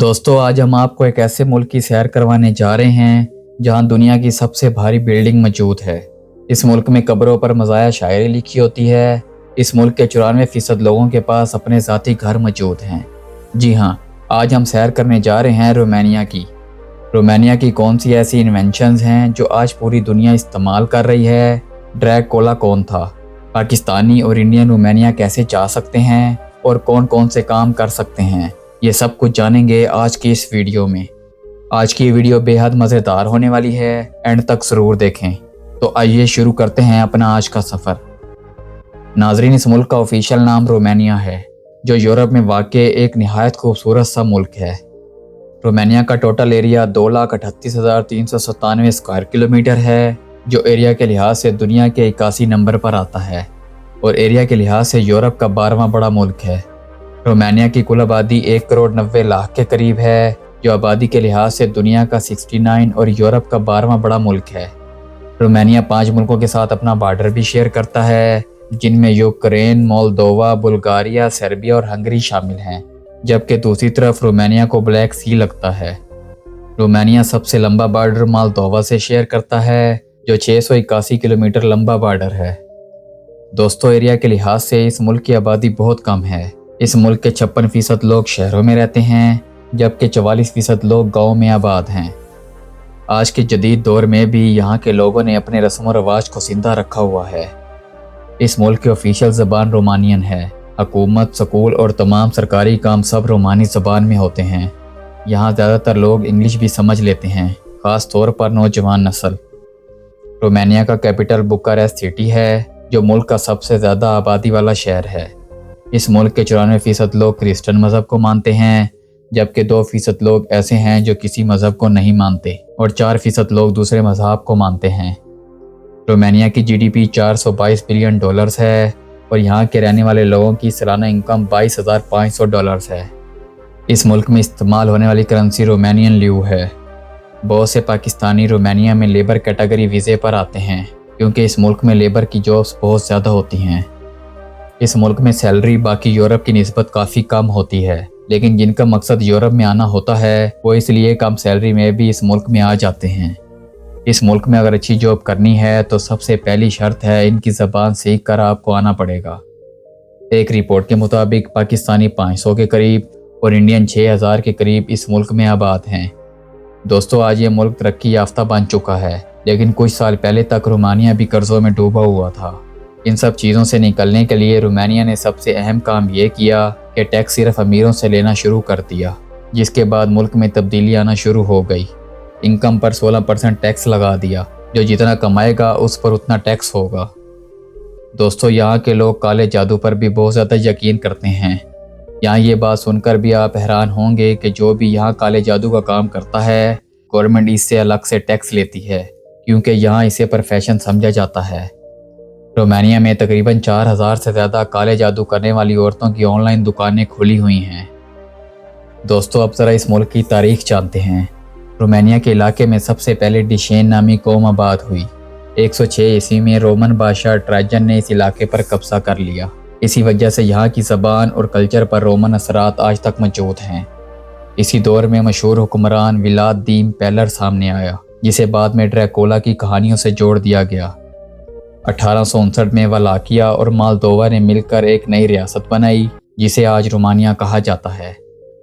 दोस्तों आज हम आपको एक ऐसे मुल्क की सैर करवाने जा रहे हैं जहां दुनिया की सबसे भारी बिल्डिंग मौजूद है। इस मुल्क में कब्रों पर मज़ाया शायरी लिखी होती है। इस मुल्क के 94% लोगों के पास अपने ज़ाती घर मौजूद हैं। जी हाँ, आज हम सैर करने जा रहे हैं रोमानिया की। रोमानिया की कौन सी ऐसी इन्वेंशंस हैं जो आज पूरी दुनिया इस्तेमाल कर रही है? ड्रैकुला कौन था? पाकिस्तानी और इंडियन रोमानिया कैसे जा सकते हैं और कौन कौन से काम कर सकते हैं, ये सब कुछ जानेंगे आज की इस वीडियो में। आज की वीडियो बेहद मज़ेदार होने वाली है, एंड तक ज़रूर देखें। तो आइए शुरू करते हैं अपना आज का सफ़र। नाजरीन, इस मुल्क का ऑफिशियल नाम रोमानिया है, जो यूरोप में वाक़ एक नहायत खूबसूरत सा मुल्क है। रोमानिया का टोटल एरिया 2,38,397 स्क्वायर किलोमीटर है, जो एरिया के लिहाज से दुनिया के 81 नंबर पर आता है और एरिया के लिहाज से यूरोप का 12वां बड़ा मुल्क है। रोमानिया की कुल आबादी 1,90,00,000 के करीब है, जो आबादी के लिहाज से दुनिया का 69 और यूरोप का 12वां बड़ा मुल्क है। रोमानिया 5 मुल्कों के साथ अपना बॉर्डर भी शेयर करता है, जिनमें यूक्रेन, मोल्दोवा, बुल्गारिया, सर्बिया और हंगरी शामिल हैं, जबकि दूसरी तरफ रोमानिया को ब्लैक सी लगता है। रोमानिया सबसे लंबा बॉर्डर मोल्दोवा से शेयर करता है, जो 681 किलोमीटर लंबा बॉर्डर है। दोस्तों, एरिया के लिहाज से इस मुल्क की आबादी बहुत कम है। इस मुल्क के 56% लोग शहरों में रहते हैं, जबकि 44% लोग गाँव में आबाद हैं। आज के जदीद दौर में भी यहाँ के लोगों ने अपने रस्म व रवाज को जिंदा रखा हुआ है। इस मुल्क की ऑफिशियल ज़बान रोमानियन है। हुकूमत, स्कूल और तमाम सरकारी काम सब रोमानी ज़बान में होते हैं। यहाँ ज़्यादातर लोग इंग्लिश भी समझ लेते हैं, ख़ास तौर पर नौजवान नस्ल। रोमानिया का कैपिटल बुखारेस्ट सिटी है, जो मुल्क का सबसे ज़्यादा आबादी वाला शहर है। इस मुल्क के 94% लोग क्रिश्चियन मज़हब को मानते हैं, जबकि 2% लोग ऐसे हैं जो किसी मज़हब को नहीं मानते और 4% लोग दूसरे मज़हब को मानते हैं। रोमानिया की GDP $422 बिलियन है और यहाँ के रहने वाले लोगों की सालाना इनकम $22,500 है। इस मुल्क में इस्तेमाल होने वाली करेंसी रोमानियन ल्यू है। बहुत से पाकिस्तानी रोमानिया में लेबर कैटेगरी वीज़े पर आते हैं, क्योंकि इस मुल्क में लेबर की जॉब्स बहुत ज़्यादा होती हैं। इस मुल्क में सैलरी बाकी यूरोप की निस्बत काफ़ी कम होती है, लेकिन जिनका मकसद यूरोप में आना होता है वो इसलिए कम सैलरी में भी इस मुल्क में आ जाते हैं। इस मुल्क में अगर अच्छी जॉब करनी है तो सबसे पहली शर्त है इनकी ज़बान सीख कर आपको आना पड़ेगा। एक रिपोर्ट के मुताबिक पाकिस्तानी 500 के करीब और इंडियन 6,000 के करीब इस मुल्क में आबाद हैं। दोस्तों, आज ये मुल्क तरक्की याफ्ता बन चुका है, लेकिन कुछ साल पहले तक रोमानिया भी कर्ज़ों में डूबा हुआ था। इन सब चीज़ों से निकलने के लिए रोमानिया ने सबसे अहम काम ये किया कि टैक्स सिर्फ अमीरों से लेना शुरू कर दिया, जिसके बाद मुल्क में तब्दीली आना शुरू हो गई। इनकम पर 16% टैक्स लगा दिया, जो जितना कमाएगा उस पर उतना टैक्स होगा। दोस्तों, यहाँ के लोग काले जादू पर भी बहुत ज़्यादा यकीन करते हैं। यहाँ ये बात सुनकर भी आप हैरान होंगे कि जो भी यहाँ काले जादू का काम करता है, गवर्नमेंट इससे अलग से टैक्स लेती है, क्योंकि यहाँ इसे प्रोफेशन समझा जाता है। रोमानिया में तकरीबन 4,000 से ज़्यादा काले जादू करने वाली औरतों की ऑनलाइन दुकानें खुली हुई हैं। दोस्तों, अब ज़रा इस मुल्क की तारीख जानते हैं। रोमानिया के इलाके में सबसे पहले डिशेन नामी कौम आबाद हुई। 106 ईस्वी में रोमन बादशाह ट्राजन ने इस इलाके पर कब्जा कर लिया। इसी वजह से यहाँ की ज़बान और कल्चर पर रोमन असरात आज तक मौजूद हैं। इसी दौर में मशहूर हुक्मरान व्लादिमीर पैलर सामने आया, जिसे बाद में ड्रैकुला की कहानियों से जोड़ दिया गया। 1859 में वलाकिया और मोल्दोवा ने मिलकर एक नई रियासत बनाई, जिसे आज रोमानिया कहा जाता है।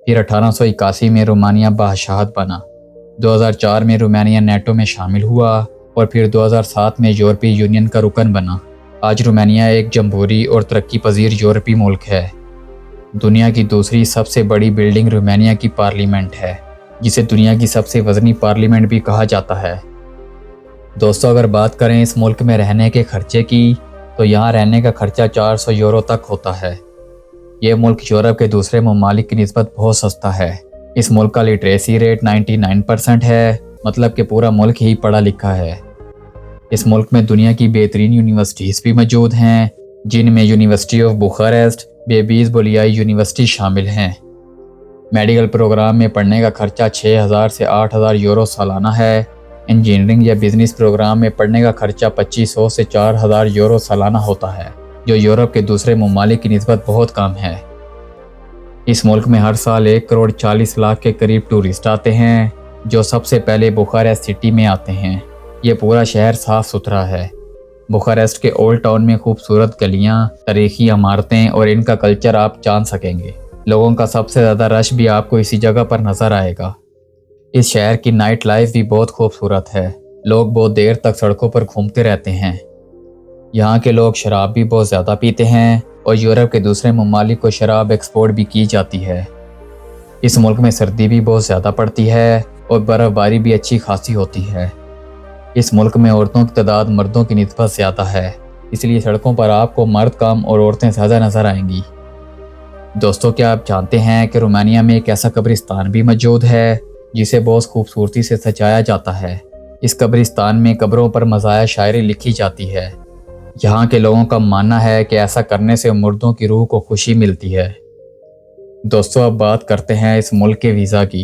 फिर 1881 में रोमानिया बादशाहत बना। 2004 में रोमानिया नेटो में शामिल हुआ और फिर 2007 में यूरोपीय यूनियन का रुकन बना। आज रोमानिया एक जमहूरी और तरक्की पजीर यूरोपीय मुल्क है। दुनिया की दूसरी सबसे बड़ी बिल्डिंग रोमानिया की पार्लियामेंट है, जिसे दुनिया की सबसे वजनी पार्लियामेंट भी कहा जाता है। दोस्तों, अगर बात करें इस मुल्क में रहने के खर्चे की, तो यहाँ रहने का खर्चा 400 यूरो तक होता है। ये मुल्क यूरोप के दूसरे ममालिक की निस्बत बहुत सस्ता है। इस मुल्क का लिटरेसी रेट 99% है, मतलब कि पूरा मुल्क ही पढ़ा लिखा है। इस मुल्क में दुनिया की बेहतरीन यूनिवर्सिटीज़ भी मौजूद हैं, जिनमें university of Bucharest, Babes Bolyai university शामिल हैं। मेडिकल प्रोग्राम में पढ़ने का खर्चा 6,000 से 8,000 यूरो सालाना है। इंजीनियरिंग या बिजनेस प्रोग्राम में पढ़ने का खर्चा 2,500 से 4,000 यूरो सालाना होता है, जो यूरोप के दूसरे ममालिक की निस्बत बहुत कम है। اس ملک میں ہر سال 1,40,00,000 کے قریب ٹورسٹ آتے ہیں جو سب سے پہلے بخارسٹ سٹی میں آتے ہیں۔ یہ پورا شہر صاف ستھرا ہے۔ بخارسٹ کے اولڈ ٹاؤن میں خوبصورت گلیاں، تاریخی عمارتیں اور ان کا کلچر آپ جان سکیں گے۔ لوگوں کا سب سے زیادہ رش بھی آپ کو اسی جگہ پر نظر آئے گا۔ اس شہر کی نائٹ لائف بھی بہت خوبصورت ہے۔ لوگ بہت دیر تک سڑکوں پر گھومتے رہتے ہیں۔ یہاں کے لوگ شراب بھی بہت زیادہ پیتے ہیں اور یورپ کے دوسرے ممالک کو شراب ایکسپورٹ بھی کی جاتی ہے۔ اس ملک میں سردی بھی بہت زیادہ پڑتی ہے اور برف باری بھی اچھی خاصی ہوتی ہے۔ اس ملک میں عورتوں کی تعداد مردوں کی نسبت زیادہ ہے، اس لیے سڑکوں پر آپ کو مرد کم اور عورتیں زیادہ نظر آئیں گی۔ دوستو، کیا آپ جانتے ہیں کہ رومانیہ میں ایک ایسا قبرستان بھی موجود ہے جسے بہت خوبصورتی سے سجایا جاتا ہے؟ اس قبرستان میں قبروں پر مزاح شاعری لکھی جاتی ہے۔ یہاں کے لوگوں کا ماننا ہے کہ ایسا کرنے سے مردوں کی روح کو خوشی ملتی ہے۔ دوستو، اب بات کرتے ہیں اس ملک کے ویزا کی۔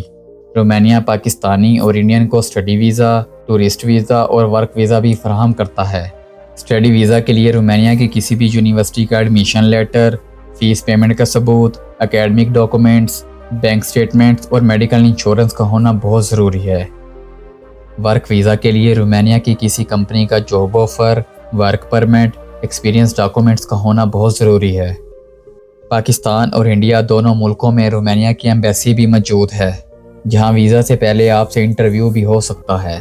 رومانیہ پاکستانی اور انڈین کو اسٹڈی ویزا، ٹورسٹ ویزا اور ورک ویزا بھی فراہم کرتا ہے۔ اسٹڈی ویزا کے لیے رومانیہ کی کسی بھی یونیورسٹی کا ایڈمیشن لیٹر، فیس پیمنٹ کا ثبوت، اکیڈمک ڈاکومنٹس، بینک سٹیٹمنٹس اور میڈیکل انشورنس کا ہونا بہت ضروری ہے۔ ورک ویزا کے لیے رومانیہ کی کسی کمپنی کا job offer, work permit, experience documents کا ہونا بہت ضروری ہے۔ پاکستان اور انڈیا دونوں ملکوں میں رومانیہ کی ایمبیسی بھی موجود ہے، جہاں ویزا سے پہلے آپ سے انٹرویو بھی ہو سکتا ہے۔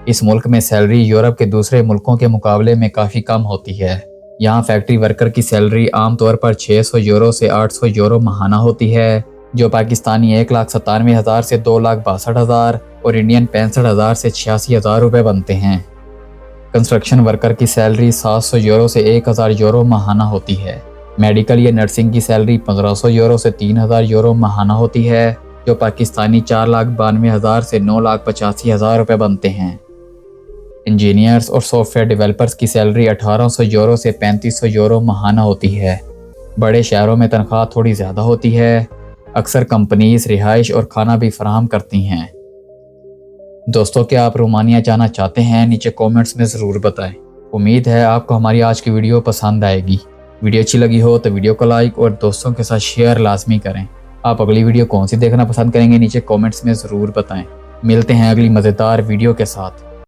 اس ملک میں سیلری یورپ کے دوسرے ملکوں کے مقابلے میں کافی کم ہوتی ہے۔ یہاں فیکٹری ورکر کی سیلری عام طور پر 600 یورو سے 800 یورو ماہانہ ہوتی ہے، جو پاکستانی 1,97,000 سے 2,62,000 اور انڈین 65,000 سے 86,000 روپے بنتے ہیں۔ کنسٹرکشن ورکر کی سیلری 700 یورو سے 1,000 یورو ماہانہ ہوتی ہے۔ میڈیکل یا نرسنگ کی سیلری 1,500 یورو سے 3,000 یورو ماہانہ ہوتی ہے، جو پاکستانی 4,92,000 سے 9,85,000 روپے بنتے ہیں۔ انجینئرز اور سافٹ ویئر ڈیولپرز کی سیلری 1,800 یورو سے 3,500 یورو ماہانہ ہوتی ہے۔ بڑے شہروں میں تنخواہ تھوڑی زیادہ ہوتی ہے۔ اکثر کمپنیز رہائش اور کھانا بھی فراہم کرتی ہیں۔ دوستو، کیا آپ رومانیہ جانا چاہتے ہیں؟ نیچے کومنٹس میں ضرور بتائیں۔ امید ہے آپ کو ہماری آج کی ویڈیو پسند آئے گی۔ ویڈیو اچھی لگی ہو تو ویڈیو کو لائک اور دوستوں کے ساتھ شیئر لازمی کریں۔ آپ اگلی ویڈیو کون سی دیکھنا پسند کریں گے نیچے کومنٹس میں ضرور بتائیں۔ ملتے ہیں اگلی مزیدار ویڈیو کے ساتھ۔